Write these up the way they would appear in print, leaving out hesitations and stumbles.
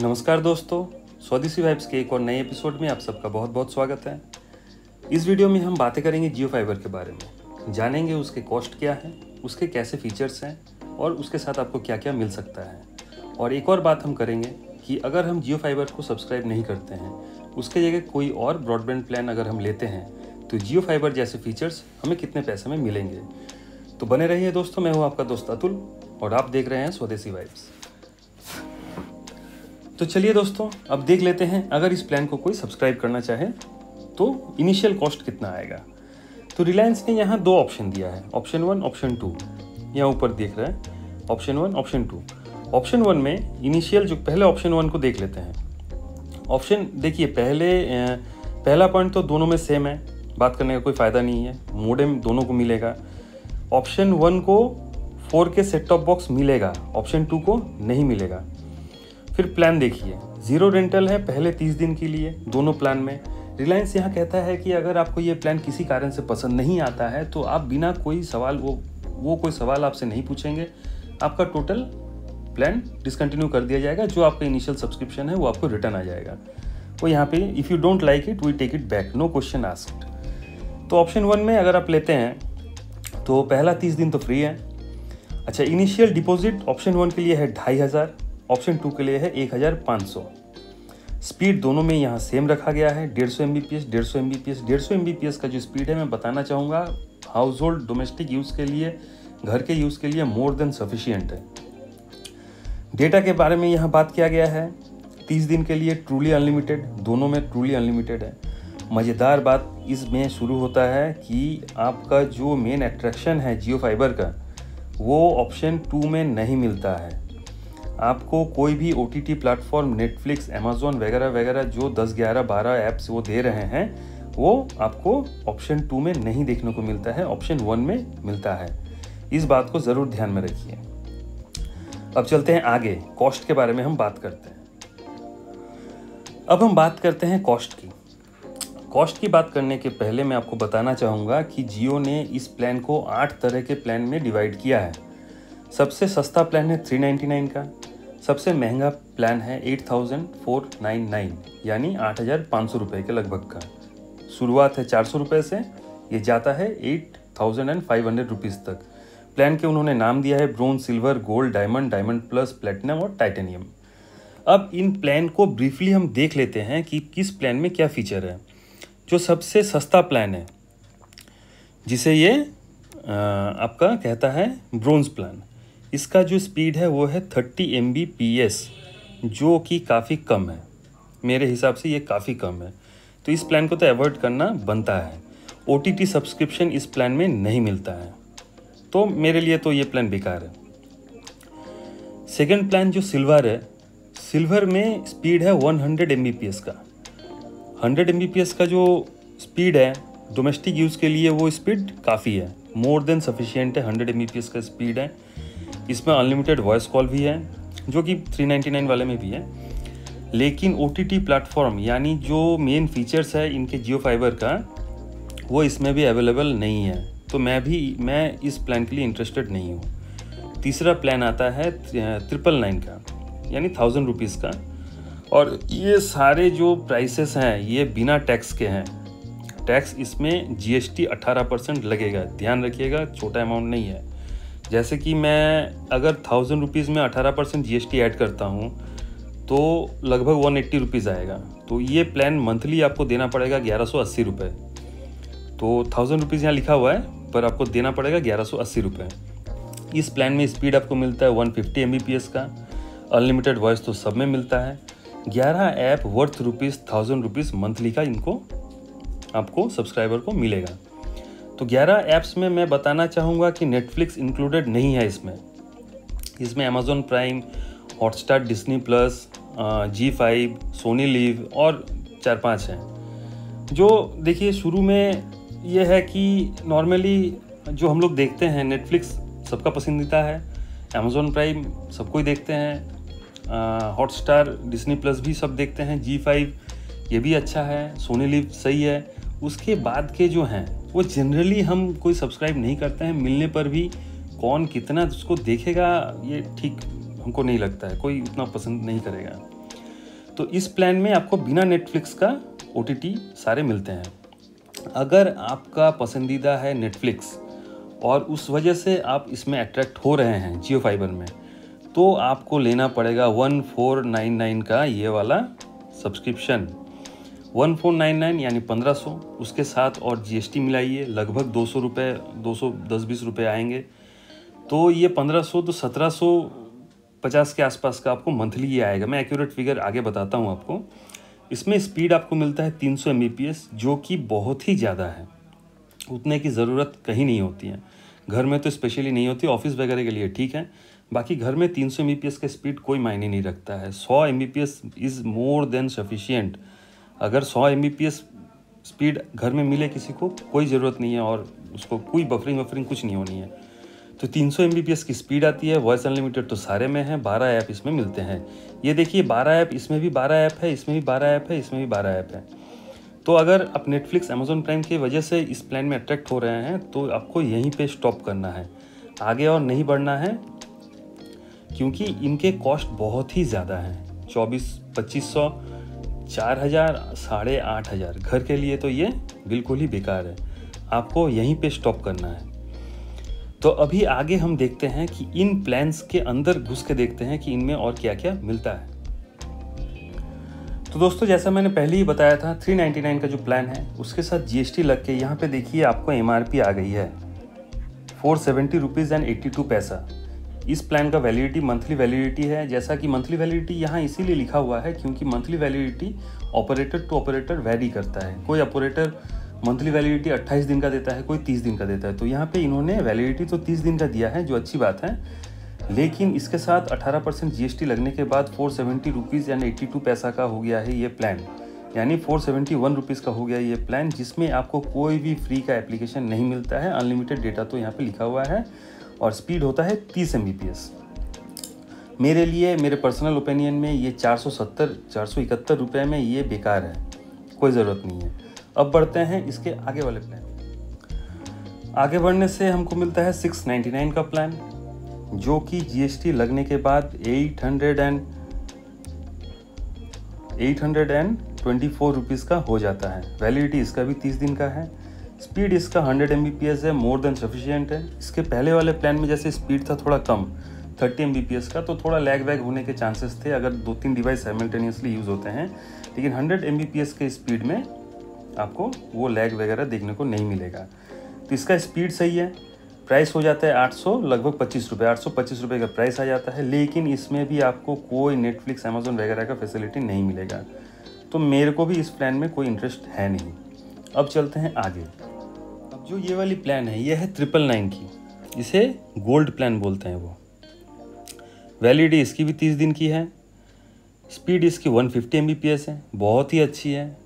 नमस्कार दोस्तों, स्वदेशी वाइब्स के एक और नए एपिसोड में आप सबका बहुत बहुत स्वागत है। इस वीडियो में हम बातें करेंगे जियो फाइबर के बारे में। जानेंगे उसके कॉस्ट क्या है, उसके कैसे फीचर्स हैं और उसके साथ आपको क्या क्या मिल सकता है। और एक और बात हम करेंगे कि अगर हम जियो फाइबर को सब्सक्राइब नहीं करते हैं, उसके जगह कोई और ब्रॉडबैंड प्लान अगर हम लेते हैं तो जियो फाइबर जैसे फीचर्स हमें कितने पैसे में मिलेंगे। तो बने रहिए दोस्तों, मैं हूँ आपका दोस्त अतुल और आप देख रहे हैं स्वदेशी वाइब्स। तो चलिए दोस्तों, अब देख लेते हैं अगर इस प्लान को कोई सब्सक्राइब करना चाहे तो इनिशियल कॉस्ट कितना आएगा। तो रिलायंस ने यहाँ दो ऑप्शन दिया है, ऑप्शन 1 ऑप्शन 2। यहाँ ऊपर देख रहे हैं ऑप्शन 1 ऑप्शन 2। ऑप्शन 1 में इनिशियल जो पहले ऑप्शन 1 को देख लेते हैं। ऑप्शन देखिए, पहला पॉइंट तो दोनों में सेम है, बात करने का कोई फ़ायदा नहीं है, मोडेम दोनों को मिलेगा। ऑप्शन 1 को 4K सेट टॉप बॉक्स मिलेगा, ऑप्शन 2 को नहीं मिलेगा। फिर प्लान देखिए, ज़ीरो रेंटल है पहले 30 दिन के लिए दोनों प्लान में। रिलायंस यहाँ कहता है कि अगर आपको ये प्लान किसी कारण से पसंद नहीं आता है तो आप बिना कोई सवाल वो कोई सवाल आपसे नहीं पूछेंगे, आपका टोटल प्लान डिसकंटिन्यू कर दिया जाएगा। जो आपका इनिशियल सब्सक्रिप्शन है वो आपको रिटर्न आ जाएगा। वो यहाँ पे if you don't like it we take it back, no question asked. तो ऑप्शन 1 में अगर आप लेते हैं तो पहला 30 दिन तो फ्री है। अच्छा, इनिशियल डिपॉजिट ऑप्शन 1 के लिए है 2500, ऑप्शन 2 के लिए है 1500। स्पीड दोनों में यहाँ सेम रखा गया है, 150 Mbps 150 Mbps। 150 Mbps का जो स्पीड है मैं बताना चाहूँगा, हाउस होल्ड डोमेस्टिक यूज़ के लिए, घर के यूज़ के लिए मोर देन सफिशिएंट है। डेटा के बारे में यहाँ बात किया गया है, 30 दिन के लिए ट्रूली अनलिमिटेड, दोनों में ट्रूली अनलिमिटेड है। मज़ेदार बात इसमें शुरू होता है कि आपका जो मेन अट्रैक्शन है जियो फाइबर का वो ऑप्शन 2 में नहीं मिलता है। आपको कोई भी OTT प्लेटफॉर्म, नेटफ्लिक्स, अमेज़ॉन वगैरह वगैरह जो 10, 11, 12 ऐप्स वो दे रहे हैं वो आपको ऑप्शन 2 में नहीं देखने को मिलता है, ऑप्शन 1 में मिलता है। इस बात को ज़रूर ध्यान में रखिए। अब चलते हैं आगे, कॉस्ट के बारे में हम बात करते हैं। अब हम बात करते हैं कॉस्ट की। कॉस्ट की बात करने के पहले मैं आपको बताना चाहूँगा कि जियो ने इस प्लान को 8 तरह के प्लान में डिवाइड किया है। सबसे सस्ता प्लान है 399 का, सबसे महंगा प्लान है 8499 यानी 8500 रुपये के लगभग का। शुरुआत है 400 रुपये से, ये जाता है 8500 रुपीज़ तक। प्लान के उन्होंने नाम दिया है bronze, silver, gold, diamond, diamond plus, platinum और टाइटेनियम। अब इन प्लान को ब्रीफली हम देख लेते हैं कि किस प्लान में क्या फीचर है। जो सबसे सस्ता प्लान है जिसे ये आपका कहता है ब्रोंज प्लान, इसका जो स्पीड है वो है 30 Mbps, जो कि काफ़ी कम है। मेरे हिसाब से ये काफ़ी कम है, तो इस प्लान को तो अवॉइड करना बनता है। OTT सब्सक्रिप्शन इस प्लान में नहीं मिलता है, तो मेरे लिए तो ये प्लान बेकार है। सेकंड प्लान जो सिल्वर है, सिल्वर में स्पीड है 100 Mbps का। 100 Mbps का जो स्पीड है डोमेस्टिक यूज़ के लिए वो स्पीड काफ़ी है, मोर देन सफिशिएंट है। 100 Mbps का स्पीड है। इसमें अनलिमिटेड वॉइस कॉल भी है जो कि 399 वाले में भी है। लेकिन OTT प्लेटफॉर्म यानी जो मेन फीचर्स है इनके जियो फाइबर का वो इसमें भी अवेलेबल नहीं है, तो मैं इस प्लान के लिए इंटरेस्टेड नहीं हूँ। तीसरा प्लान आता है 999 का यानी 1000 रुपीज़ का, और ये सारे जो प्राइसेस हैं ये बिना टैक्स के हैं। टैक्स इसमें GST 18% लगेगा, ध्यान रखिएगा, छोटा अमाउंट नहीं है। जैसे कि मैं अगर 1000 रुपीज़ में 18% GST ऐड करता हूँ तो लगभग 180 रुपीज़ आएगा। तो ये प्लान मंथली आपको देना पड़ेगा 1180 रुपये। तो 1000 रुपीज़ यहाँ लिखा हुआ है पर आपको देना पड़ेगा 1180 रुपये। इस प्लान में स्पीड आपको मिलता है 150 Mbps का, अनलिमिटेड वॉइस तो सब में मिलता है। 11 ऐप वर्थ ₹1000 रुपीज़ मंथली का इनको आपको सब्सक्राइबर को मिलेगा। तो 11 ऐप्स में मैं बताना चाहूँगा कि नेटफ्लिक्स इंक्लूडेड नहीं है इसमें Amazon Prime, Hotstar, Disney plus, G5, Sony LIV और 4-5 हैं। जो देखिए शुरू में ये है कि नॉर्मली जो हम लोग देखते हैं, नेटफ्लिक्स सबका पसंदीदा है, अमेज़ॉन प्राइम सबको ही देखते हैं, हॉटस्टार, डिज्नी प्लस भी सब देखते हैं, G5 ये भी अच्छा है, सोनी लिव सही है। उसके बाद के जो हैं वो जनरली हम कोई सब्सक्राइब नहीं करते हैं, मिलने पर भी कौन कितना उसको देखेगा ये ठीक हमको नहीं लगता है, कोई उतना पसंद नहीं करेगा। तो इस प्लान में आपको बिना नेटफ्लिक्स का OTT सारे मिलते हैं। अगर आपका पसंदीदा है नेटफ्लिक्स और उस वजह से आप इसमें अट्रैक्ट हो रहे हैं जियो फाइबर में, तो आपको लेना पड़ेगा 1499 का ये वाला सब्सक्रिप्शन। 1499 यानी 1500, उसके साथ और GST मिलाइए, लगभग 200 रुपये, 210-20 रुपये आएंगे। तो ये 1500 तो 1750 के आसपास का आपको मंथली ये आएगा। मैं एक्यूरेट फिगर आगे बताता हूँ आपको। इसमें स्पीड आपको मिलता है 300 Mbps, जो कि बहुत ही ज़्यादा है। उतने की ज़रूरत कहीं नहीं होती है, घर में तो स्पेशली नहीं होती, ऑफिस वगैरह के लिए ठीक है। बाकी घर में 300 Mbps का स्पीड कोई मायने नहीं रखता है। 100 Mbps is more than sufficient. अगर 100 Mbps स्पीड घर में मिले किसी को, कोई ज़रूरत नहीं है और उसको कोई बफरिंग कुछ नहीं होनी है। तो 300 Mbps की स्पीड आती है। वॉइस अनलिमिटेड तो सारे में है, 12 ऐप इसमें मिलते हैं। ये देखिए 12 ऐप, इसमें भी 12 ऐप है, इसमें भी 12 ऐप है, इसमें भी 12 ऐप है। तो अगर आप नेटफ्लिक्स अमेजोन प्राइम की वजह से इस प्लान में अट्रैक्ट हो रहे हैं, तो आपको यहीं पे स्टॉप करना है, आगे और नहीं बढ़ना है, क्योंकि इनके कॉस्ट बहुत ही ज़्यादा हैं। 2400-2500, 4000, 8500 घर के लिए तो ये बिल्कुल ही बेकार है। आपको यहीं पे स्टॉप करना है। तो अभी आगे हम देखते हैं कि इन प्लान्स के अंदर घुस के देखते हैं कि इनमें और क्या क्या मिलता है। तो दोस्तों, जैसा मैंने पहले ही बताया था, 399 का जो प्लान है उसके साथ GST लग के यहाँ पे देखिए आपको MRP आ गई है 470 रुपीज़ एंड 82 पैसा। इस प्लान का वैलिडिटी मंथली वैलिडिटी है। जैसा कि मंथली वैलिडिटी यहाँ इसीलिए लिखा हुआ है क्योंकि monthly validity operator to operator vary करता है। कोई ऑपरेटर मंथली वैलिडिटी 28 दिन का देता है, कोई 30 दिन का देता है। तो यहाँ पे इन्होंने वैलिडिटी तो 30 दिन का दिया है, जो अच्छी बात है, लेकिन इसके साथ 18% GST लगने के बाद 470 रुपीज़ यानी 82 पैसा का हो गया है ये प्लान, यानी 471 रुपीज़ का हो गया ये प्लान, जिसमें आपको कोई भी फ्री का एप्लीकेशन नहीं मिलता है। अनलिमिटेड डेटा तो यहाँ पे लिखा हुआ है और स्पीड होता है 30 Mbps। मेरे लिए, मेरे पर्सनल ओपिनियन में ये 471 रुपये में ये बेकार है, कोई ज़रूरत नहीं है। अब बढ़ते हैं इसके आगे वाले प्लान। आगे बढ़ने से हमको मिलता है 699 का प्लान, जो कि GST लगने के बाद 824 रुपीज़ का हो जाता है। वैलिडिटी इसका भी 30 दिन का है। स्पीड इसका 100 Mbps है, मोर देन सफिशिएंट है। इसके पहले वाले प्लान में जैसे स्पीड था थोड़ा कम 30 Mbps का, तो थोड़ा लैग वैग होने के चांसेस थे अगर 2-3 डिवाइस साइमल्टेनियसली यूज़ होते हैं, लेकिन 100 Mbps के स्पीड में आपको वो लैग वगैरह देखने को नहीं मिलेगा। तो इसका स्पीड सही है। प्राइस हो जाता है 800, लगभग 25 रुपये, 825 रुपये का प्राइस आ जाता है, लेकिन इसमें भी आपको कोई नेटफ्लिक्स अमेजोन वगैरह का फैसिलिटी नहीं मिलेगा। तो मेरे को भी इस प्लान में कोई इंटरेस्ट है नहीं। अब चलते हैं आगे। अब जो ये वाली प्लान है ये है 999 की, इसे गोल्ड प्लान बोलते हैं वो। वैलिडिटी इसकी भी 30 दिन की है। स्पीड इसकी 150 Mbps है, बहुत ही अच्छी है।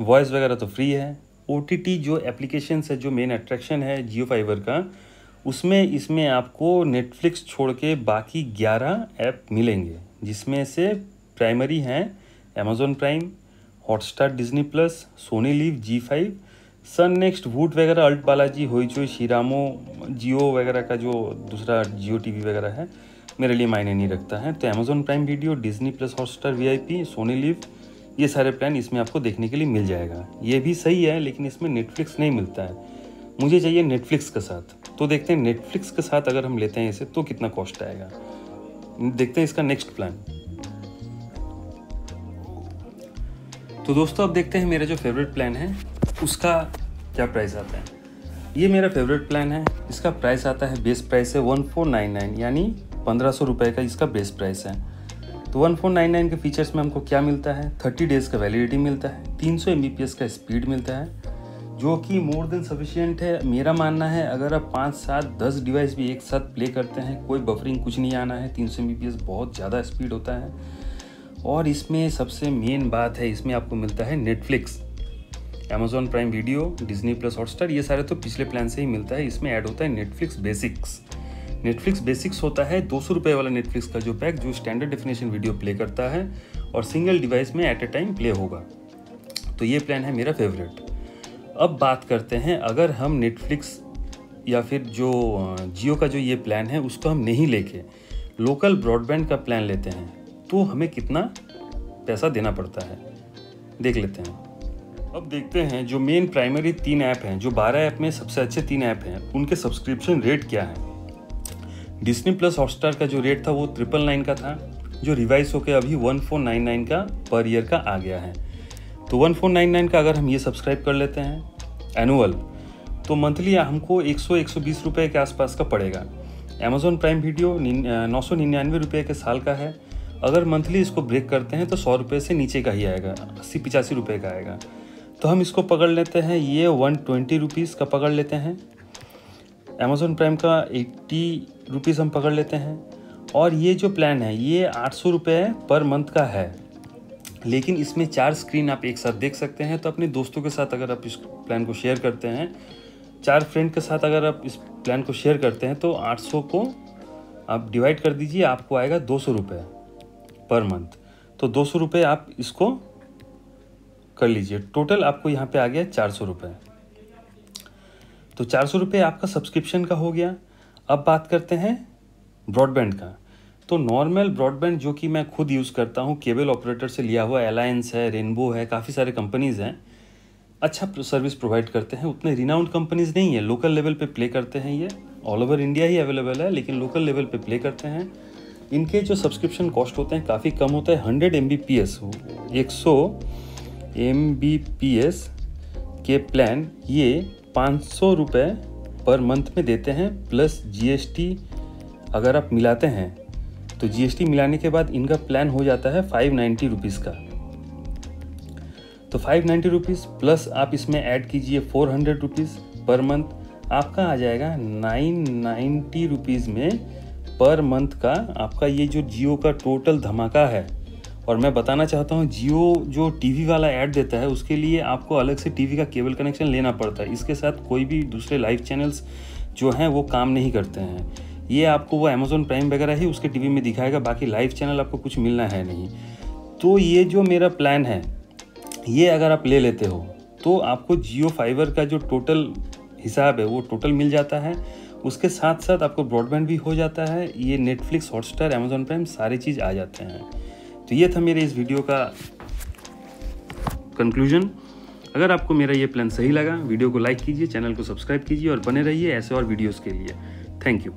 वॉइस वगैरह तो फ्री है। OTT जो एप्लीकेशन है, जो मेन अट्रैक्शन है जियो फाइबर का, उसमें इसमें आपको नेटफ्लिक्स छोड़ के बाकी 11 ऐप मिलेंगे, जिसमें से प्राइमरी हैं Amazon Prime, Hotstar, Disney plus, Sony LIV, G5, Sun NXT, Voot वगैरह, अल्ट बालाजी, होइचोई, शिरामो, जियो वगैरह का जो दूसरा जियो TV वगैरह है, मेरे लिए मायने नहीं रखता है। तो Amazon Prime video, Disney plus, Hotstar VIP, Sony LIV, ये सारे प्लान इसमें आपको देखने के लिए मिल जाएगा। ये भी सही है, लेकिन इसमें नेटफ्लिक्स नहीं मिलता है। मुझे चाहिए नेटफ्लिक्स के साथ। तो देखते हैं नेटफ्लिक्स के साथ अगर हम लेते हैं इसे तो कितना कॉस्ट आएगा। देखते हैं इसका नेक्स्ट प्लान। तो दोस्तों, अब देखते हैं मेरा जो फेवरेट प्लान है उसका क्या प्राइस आता है। ये मेरा फेवरेट प्लान है। इसका प्राइस आता है, बेस प्राइस है 1499, यानी 1500 रुपये का इसका बेस प्राइस है। तो 1499 के फीचर्स में हमको क्या मिलता है? 30 डेज़ का वैलिडिटी मिलता है, 300 Mbps का स्पीड मिलता है, जो कि मोर देन सफिशिएंट है। मेरा मानना है अगर आप 5, 7, 10 डिवाइस भी एक साथ प्ले करते हैं, कोई बफरिंग कुछ नहीं आना है। 300 Mbps बहुत ज़्यादा स्पीड होता है। और इसमें सबसे मेन बात है, इसमें आपको मिलता है Netflix, Amazon Prime video, Disney plus, Hotstar, ये सारे तो पिछले प्लान से ही मिलता है। इसमें ऐड होता है नेटफ्लिक्स बेसिक्स। नेटफ्लिक्स बेसिक्स होता है 200 रुपये वाला नेटफ्लिक्स का जो पैक, जो स्टैंडर्ड डेफिनेशन वीडियो प्ले करता है और सिंगल डिवाइस में एट ए टाइम प्ले होगा। तो ये प्लान है मेरा फेवरेट। अब बात करते हैं, अगर हम नेटफ्लिक्स या फिर जो जियो का जो ये प्लान है उसको हम नहीं लेके लोकल ब्रॉडबैंड का प्लान लेते हैं, तो हमें कितना पैसा देना पड़ता है। देख लेते हैं। अब देखते हैं जो मेन प्राइमरी 3 ऐप हैं, जो 12 ऐप में सबसे अच्छे 3 ऐप हैं, उनके सब्सक्रिप्शन रेट क्या है। डिज्नी प्लस हॉटस्टार का जो रेट था वो 999 का था, जो रिवाइज होकर अभी 1499 का पर ईयर का आ गया है। तो 1499 का अगर हम ये सब्सक्राइब कर लेते हैं एनुअल, तो मंथली हमको 100-120 रुपये के आसपास का पड़ेगा। अमेज़ॉन प्राइम वीडियो 999 रुपये के साल का है। अगर मंथली इसको ब्रेक करते हैं तो 100 रुपये से नीचे का ही आएगा, 80-85 रुपये का आएगा। तो हम इसको पकड़ लेते हैं, ये 120 रुपीज़ का पकड़ लेते हैं। अमेज़ॉन प्राइम का 80 रुपीज़ हम पकड़ लेते हैं। और ये जो प्लान है ये 800 रुपये पर मंथ का है, लेकिन इसमें 4 स्क्रीन आप एक साथ देख सकते हैं। तो अपने दोस्तों के साथ अगर आप इस प्लान को शेयर करते हैं, 4 फ्रेंड के साथ अगर आप इस प्लान को शेयर करते हैं, तो 800 को आप डिवाइड कर दीजिए, आपको आएगा 200 रुपये पर मंथ। तो 200 रुपये आप इसको कर लीजिए, टोटल आपको यहाँ पे आ गया 400 रुपये। तो 400 रुपये आपका सब्सक्रिप्शन का हो गया। अब बात करते हैं ब्रॉडबैंड का। तो नॉर्मल ब्रॉडबैंड जो कि मैं खुद यूज़ करता हूँ, केबल ऑपरेटर से लिया हुआ, अलायंस है, रेनबो है, काफ़ी सारे कंपनीज़ हैं, अच्छा सर्विस प्रोवाइड करते हैं। उतने रिनाउंड कंपनीज़ नहीं है, लोकल लेवल पे प्ले करते हैं, ये ऑल ओवर इंडिया ही अवेलेबल है, लेकिन लोकल लेवल पे प्ले करते हैं। इनके जो सब्सक्रिप्शन कॉस्ट होते हैं काफ़ी कम होता है। 100 Mbps 100 Mbps के प्लान ये 500 रुपये पर मंथ में देते हैं, प्लस GST अगर आप मिलाते हैं तो GST मिलाने के बाद इनका प्लान हो जाता है 590 रुपीज़ का। तो 590 रुपीज़ प्लस आप इसमें ऐड कीजिए 400 रुपीज़ पर मंथ, आपका आ जाएगा 990 रुपीज़ में पर मंथ का आपका ये जो जियो का टोटल धमाका है। और मैं बताना चाहता हूँ, जियो जो टीवी वाला ऐड देता है उसके लिए आपको अलग से टीवी का केबल कनेक्शन लेना पड़ता है। इसके साथ कोई भी दूसरे लाइव चैनल्स जो हैं वो काम नहीं करते हैं। ये आपको वो अमेज़ॉन प्राइम वगैरह ही उसके टीवी में दिखाएगा, बाकी लाइव चैनल आपको कुछ मिलना है नहीं। तो ये जो मेरा प्लान है ये अगर आप ले लेते हो तो आपको जियो फाइबर का जो टोटल हिसाब है वो टोटल मिल जाता है। उसके साथ साथ आपको ब्रॉडबैंड भी हो जाता है, ये नेटफ्लिक्स, हॉटस्टार, अमेज़ॉन प्राइम सारी चीज़ आ जाते हैं। तो ये था मेरे इस वीडियो का कंक्लूजन। अगर आपको मेरा ये प्लान सही लगा, वीडियो को लाइक कीजिए, चैनल को सब्सक्राइब कीजिए और बने रहिए ऐसे और वीडियोज़ के लिए। Thank you.